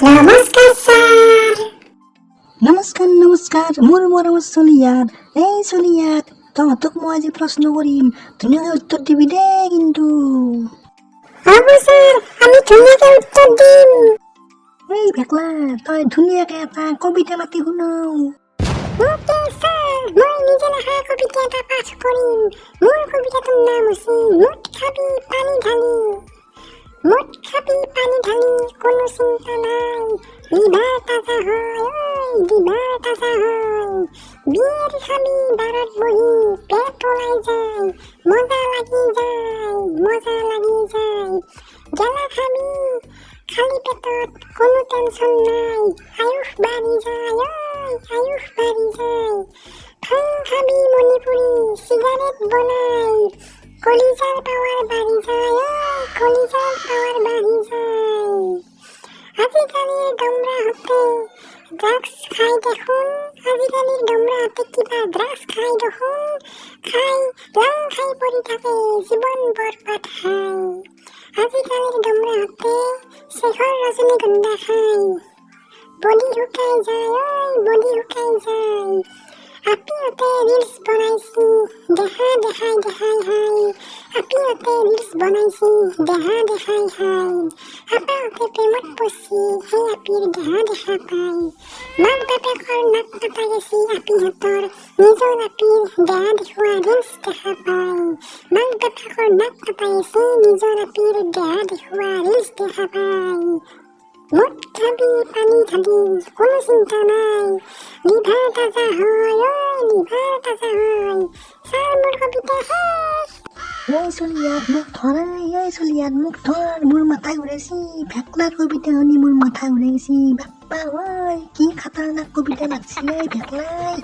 নমস্কাৰ ছাৰ। নমস্কাৰ মোৰ মৰমৰ চলিয়াত এই চলিয়াত তহঁতক মই আজি প্ৰশ্ন কৰিম ধুনীয়াকৈ উত্তৰ দিবি দেই কিন্তু হ'ব ছাৰ, আমি ধুনীয়াকৈ উত্তৰ দিম। এই ভেকলা তই ধুনীয়াকৈ এটা কবিতা মাতি শুনাও। অ'কে ছাৰ, মই নিজে লেখা কবিতা এটা পাঠ কৰিম। মোৰ কবিতাটোৰ নাম হৈছে মুঠ খাবি পানী ঢালি। মুঠ খাবি পানী ঢালি কোনো চিন্তা নাই, লিভাৰ তাজা হয়, ঐ লিভাৰ তাজা হয়। বিয়েৰ খাবি বাৰত বহি পেট ওলাই যায়, মজা লাগি যায়, মজা লাগি যায়। গেলা খাবি খালি পেটত কোনো টেনচন নাই, আয়ুস বাঢ়ি যায়, ঐ আয়ুস বাঢ়ি যায়। ভাং খাবি মণিপুৰী চিগাৰেট বনাই, কলিজাৰ পাৱাৰ বাঢ়ি যায়, ঐ কলিজাৰ পাৱাৰ বাঢ়ি যায়। আজিকালিৰ ডমৰাহঁতে ড্ৰাগছ খাই দেখোন, আজিকালিৰ ডমৰাহঁতে কিবা ড্ৰাগছ খাই দেখোন, খাই লাং খাই পৰি থাকে, জীৱন বৰবাদ খায়। আজিকালিৰ ডমৰাহঁতে শেখৰ ৰজনীগন্ধা খায়, বডি শুকাই যায়, ঐ বডি শুকাই যায়। আপিহঁতে ৰিলছ বনাইছি দেহা দেখাই দেখাই হাই, আপিহঁতে ৰিলছ বনাইছি দেহা দেখাই হাই। আপাহঁতে প্ৰেমত পৰছি সেই আপিৰ দেহা দেখা পাই, মাক বাপেকৰ নাক কাটা গেছি আপিহঁতৰ, নিজৰ আপিৰ দেহা দেখুৱা ৰিলছ দেখা পাই। মাক বাপেকৰ নাক কাটা গেছি নিজৰ আপিৰ দেহা দেখুৱা ৰিলছ দেখা পাই। মুঠ খাবি পানী ঢালি কোনো চিন্তা নাই, লিভাৰ তাজা হয়, ঐ লিভাৰ তাজা হয়। ছাৰ মোৰ কবিতা শেষ। এই চলিয়াত মোক ধৰা, এই চলিয়াত মোক ধৰ, মোৰ মাথা ঘূৰাইছি ভেকলাৰ কবিতা শুনি মোৰ মাথা ঘূৰাইছি। বাপ্পা ঐ কি খাতাৰনাক কবিতা লাগছি এই ভেকলাই।